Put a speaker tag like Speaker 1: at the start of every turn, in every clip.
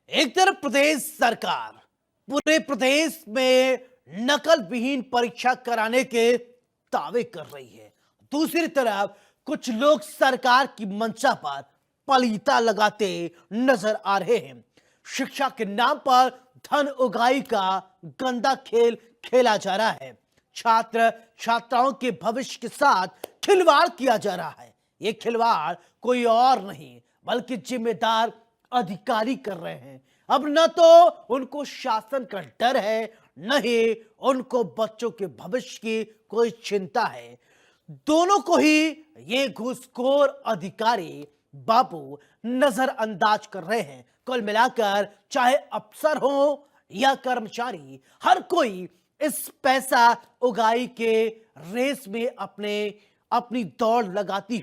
Speaker 1: एक तरफ प्रदेश सरकार पूरे प्रदेश में नकल विहीन परीक्षा कराने के दावे कर रही है। दूसरी तरफ कुछ लोग सरकार की मंशा पर पलीता लगाते नजर आ रहे हैं। शिक्षा के नाम पर धन उगाही का गंदा खेल खेला जा रहा है। छात्र छात्राओं के भविष्य के साथ खिलवाड़ किया जा रहा है। यह खिलवाड़ कोई और नहीं बल्कि जिम्मेदार अधिकारी कर रहे हैं। अब न तो उनको शासन का डर है, न ही उनको बच्चों के भविष्य की कोई चिंता है। दोनों को ही ये घूसखोर अधिकारी बाबू नजरअंदाज कर रहे हैं। कुल मिलाकर चाहे अफसर हो या कर्मचारी, हर कोई इस पैसा उगाही के रेस में अपनी दौड़ लगाते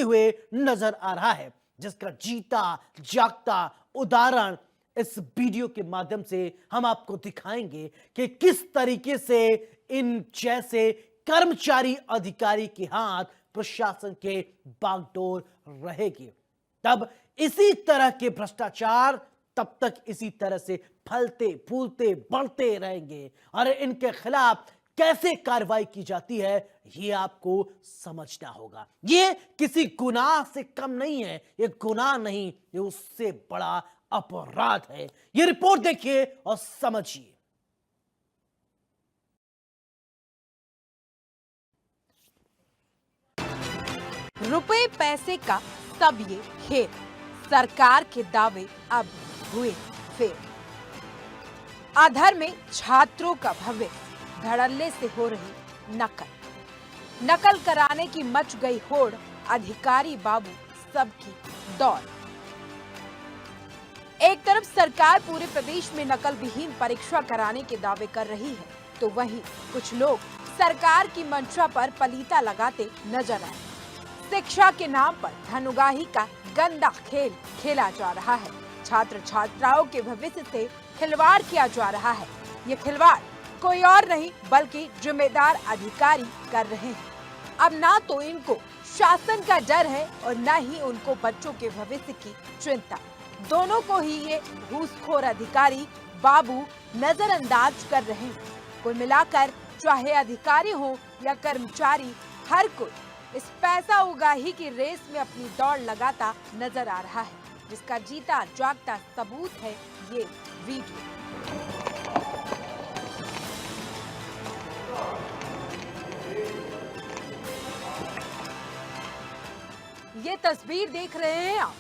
Speaker 1: हुए नजर आ रहा है, जिसका जीता जागता उदाहरण इस वीडियो के माध्यम से हम आपको दिखाएंगे कि किस तरीके से इन जैसे कर्मचारी अधिकारी के हाथ प्रशासन के बागडोर रहेगी। तब इसी तरह के भ्रष्टाचार तब तक इसी तरह से फलते फूलते बढ़ते रहेंगे और इनके खिलाफ कैसे कार्रवाई की जाती है ये आपको समझना होगा। ये किसी गुनाह से कम नहीं है, ये गुनाह नहीं, ये उससे बड़ा अपराध है। ये रिपोर्ट देखिए और समझिए।
Speaker 2: रुपए पैसे का सब ये खेल, सरकार के दावे अब हुए फेल। आधार में छात्रों का भविष्य धड़ल्ले से हो रही नकल कराने की मच गई होड़, अधिकारी बाबू सबकी दौड़। एक तरफ सरकार पूरे प्रदेश में नकल विहीन परीक्षा कराने के दावे कर रही है, तो वहीं कुछ लोग सरकार की मंशा पर पलीता लगाते नजर आए। शिक्षा के नाम पर धनुगाही का गंदा खेल खेला जा रहा है। छात्र छात्राओं के भविष्य से खिलवाड़ किया जा रहा है। ये खिलवाड़ कोई और नहीं बल्कि जिम्मेदार अधिकारी कर रहे हैं। अब ना तो इनको शासन का डर है और न ही उनको बच्चों के भविष्य की चिंता। दोनों को ही ये घूसखोर अधिकारी बाबू नजरअंदाज कर रहे हैं। कुल मिलाकर चाहे अधिकारी हो या कर्मचारी, हर कोई इस पैसा उगाही की रेस में अपनी दौड़ लगाता नजर आ रहा है, जिसका जीता जागता सबूत है ये वीडियो। ये तस्वीर देख रहे हैं आप,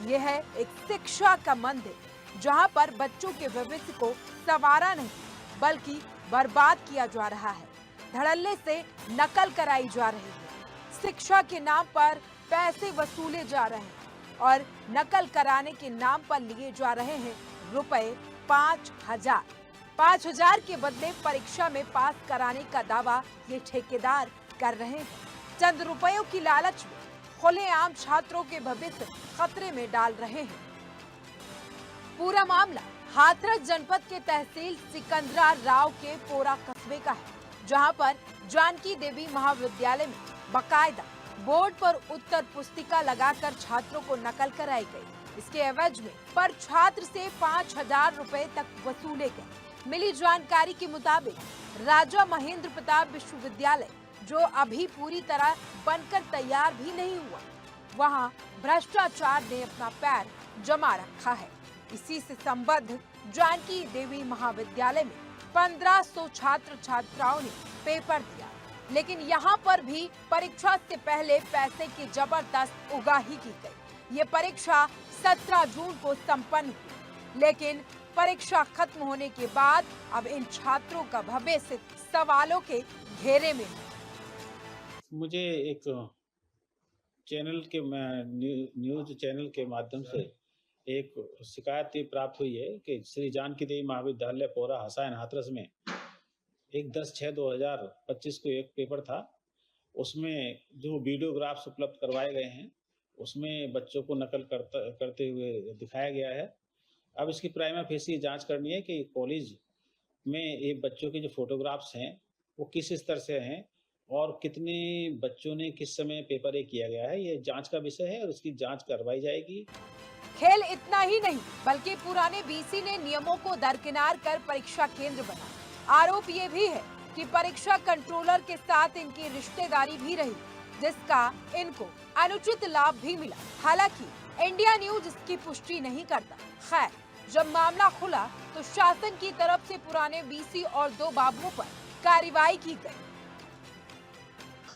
Speaker 2: ये है एक शिक्षा का मंदिर, जहां पर बच्चों के भविष्य को संवारा नहीं बल्कि बर्बाद किया जा रहा है। धड़ल्ले से नकल कराई जा रही है। शिक्षा के नाम पर पैसे वसूले जा रहे हैं और नकल कराने के नाम पर लिए जा रहे हैं रुपए 5,000। 5,000 के बदले परीक्षा में पास कराने का दावा ये ठेकेदार कर रहे हैं। चंद रुपयों की लालच में खुलेआम छात्रों के भविष्य खतरे में डाल रहे हैं। पूरा मामला हाथरस जनपद के तहसील सिकंदरा राव के पोरा कस्बे का है, जहां पर जानकी देवी महाविद्यालय में बाकायदा बोर्ड पर उत्तर पुस्तिका लगाकर छात्रों को नकल कराई गई। इसके एवज में पर छात्र से 5,000 रुपए तक वसूले गए। मिली जानकारी के मुताबिक राजा महेंद्र प्रताप विश्वविद्यालय, जो अभी पूरी तरह बनकर तैयार भी नहीं हुआ, वहां भ्रष्टाचार ने अपना पैर जमा रखा है। इसी से संबद्ध जानकी देवी महाविद्यालय में 1500 छात्र छात्राओं ने पेपर दिया, लेकिन यहाँ पर भी परीक्षा से पहले पैसे की जबरदस्त उगाही की गई। ये परीक्षा 17 जून को संपन्न हुई, लेकिन परीक्षा खत्म होने के बाद अब इन छात्रों का भविष्य सवालों के घेरे में है।
Speaker 3: मुझे एक चैनल के न्यूज चैनल के माध्यम से एक शिकायत प्राप्त हुई है कि श्री जानकी देवी महाविद्यालय पोरा हसायन हाथरस में एक 10/6/2025 को एक पेपर था। उसमें जो वीडियोग्राफ्स उपलब्ध करवाए गए हैं उसमें बच्चों को नकल करते हुए दिखाया गया है। अब इसकी प्राइमा फेसी जांच करनी है कि कॉलेज में ये बच्चों के जो फोटोग्राफ्स हैं वो किस स्तर से हैं और कितने बच्चों ने किस समय पेपर ये किया गया है। ये जांच का विषय है और इसकी जांच करवाई जाएगी।
Speaker 2: खेल इतना ही नहीं बल्कि पुराने बीसी ने नियमों को दरकिनार कर परीक्षा केंद्र बना। आरोप ये भी है कि परीक्षा कंट्रोलर के साथ इनकी रिश्तेदारी भी रही, जिसका इनको अनुचित लाभ भी मिला। हालांकि इंडिया न्यूज इसकी पुष्टि नहीं करता। खैर, जब मामला खुला तो शासन की तरफ से पुराने बीसी और 2 बाबुओं पर कार्रवाई की गई।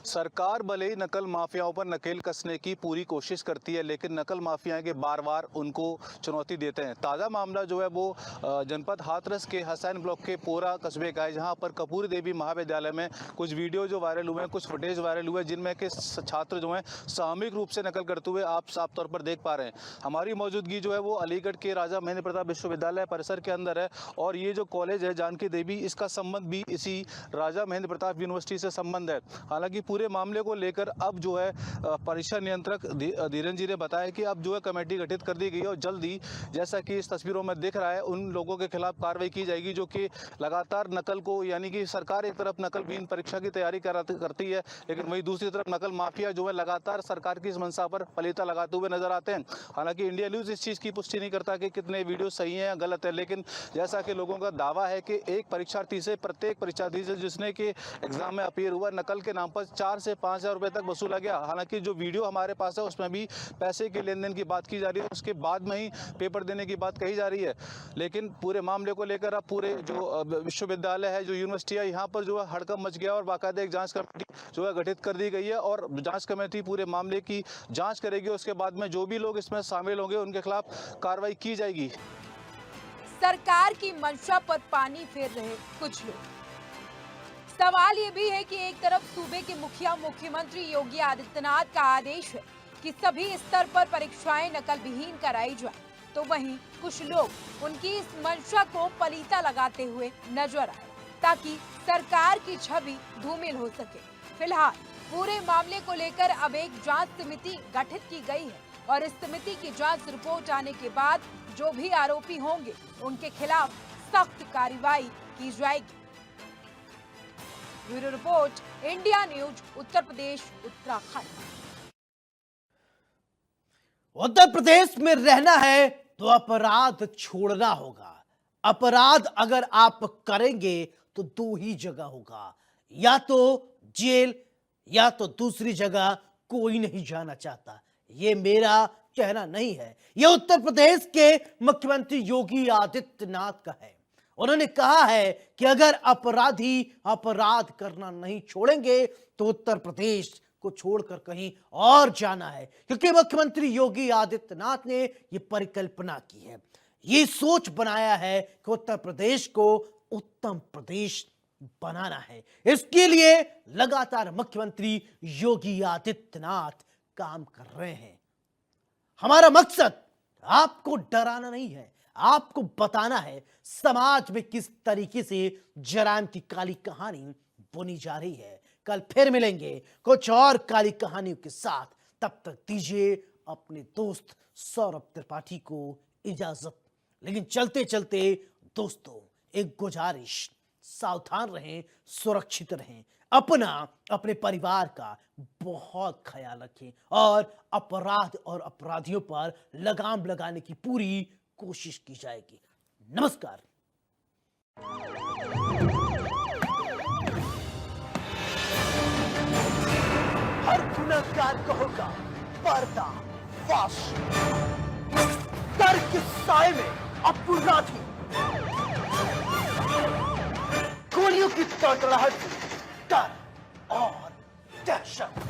Speaker 4: सरकार भले ही नकल माफियाओं पर नकेल कसने की पूरी कोशिश करती है, लेकिन नकल माफिया के बार बार उनको चुनौती देते हैं। ताज़ा मामला जो है वो जनपद हाथरस के हसैन ब्लॉक के पोरा कस्बे का है, जहां पर कपूरी देवी महाविद्यालय में कुछ वीडियो जो वायरल हुए हैं, कुछ फुटेज वायरल हुए, जिनमें के छात्र जो हैं सामूहिक रूप से नकल करते हुए आप साफ तौर पर देख पा रहे हैं। हमारी मौजूदगी जो है वो अलीगढ़ के राजा महेंद्र प्रताप विश्वविद्यालय परिसर के अंदर है, और ये जो कॉलेज है जानकी देवी, इसका संबंध भी इसी राजा महेंद्र प्रताप यूनिवर्सिटी से संबंध है। हालांकि पूरे मामले को लेकर अब जो है परीक्षा नियंत्रक धीरन जी ने बताया कि अब जो है कमेटी गठित कर दी गई है, और जल्दी जैसा कि इस तस्वीरों में दिख रहा है उन लोगों के खिलाफ कार्रवाई की जाएगी जो कि लगातार नकल को, यानी कि सरकार एक तरफ नकलविहीन परीक्षा की तैयारी करती है, लेकिन वहीं दूसरी तरफ नकल माफिया जो है लगातार सरकार की इस मंशा पर पलीता लगाते हुए नजर आते हैं। हालांकि इंडिया न्यूज इस चीज की पुष्टि नहीं करता कि कितने वीडियो सही है या गलत है, लेकिन जैसा कि लोगों का दावा है कि एक परीक्षार्थी से, प्रत्येक परीक्षार्थी से जिसने कि एग्जाम में अपीयर हुआ, नकल के नाम पर 4 से 5,000 रुपए तक वसूला गया। हालांकि जो वीडियो हमारे पास है उसमें भी पैसे के लेन देन की बात की जा रही है, उसके बाद में ही पेपर देने की बात कही जा रही है। लेकिन पूरे मामले को लेकर अब पूरे जो विश्वविद्यालय है, जो यूनिवर्सिटी है, यहाँ पर जो है हड़कंप मच गया और बाकायदा एक जांच कमेटी जो है गठित कर दी गई है, और जांच कमेटी पूरे मामले की जांच करेगी। उसके बाद में जो भी लोग इसमें शामिल होंगे उनके खिलाफ कार्रवाई की जाएगी।
Speaker 2: सरकार की मंशा पर पानी फेर रहे कुछ लोग। सवाल ये भी है कि एक तरफ सूबे के मुखिया मुख्यमंत्री योगी आदित्यनाथ का आदेश है कि सभी स्तर पर परीक्षाएं नकल विहीन कराई जाए, तो वहीं कुछ लोग उनकी इस मंशा को पलीता लगाते हुए नजर आए ताकि सरकार की छवि धूमिल हो सके। फिलहाल पूरे मामले को लेकर अब एक जांच समिति गठित की गई है, और इस समिति की जांच रिपोर्ट आने के बाद जो भी आरोपी होंगे उनके खिलाफ सख्त कार्रवाई की जाएगी। Bureau report, India news, Uttar Pradesh, Uttarakhand.
Speaker 1: Uttar Pradesh में रहना है तो अपराध छोड़ना होगा। अपराध अगर आप करेंगे तो 2 ही जगह होगा, या तो जेल या तो दूसरी जगह। कोई नहीं जाना चाहता, ये मेरा कहना नहीं है, यह उत्तर प्रदेश के मुख्यमंत्री योगी आदित्यनाथ का है। उन्होंने कहा है कि अगर अपराधी अपराध करना नहीं छोड़ेंगे तो उत्तर प्रदेश को छोड़कर कहीं और जाना है, क्योंकि मुख्यमंत्री योगी आदित्यनाथ ने यह परिकल्पना की है, ये सोच बनाया है कि उत्तर प्रदेश को उत्तम प्रदेश बनाना है। इसके लिए लगातार मुख्यमंत्री योगी आदित्यनाथ काम कर रहे हैं। हमारा मकसद आपको डराना नहीं है, आपको बताना है समाज में किस तरीके से जराइम की काली कहानी बुनी जा रही है। कल फिर मिलेंगे कुछ और काली कहानियों के साथ, तब तक दीजिए अपने दोस्त सौरभ त्रिपाठी को इजाजत। लेकिन चलते चलते दोस्तों एक गुजारिश, सावधान रहें, सुरक्षित रहें, अपने परिवार का बहुत ख्याल रखें, और अपराध और अपराधियों पर लगाम लगाने की पूरी कोशिश की जाएगी। नमस्कार। हर गुनहगार को होगा पर्दाफाश। डर के साए में अपराधी गोलियों की तड़तड़ाहट, डर और दहशत।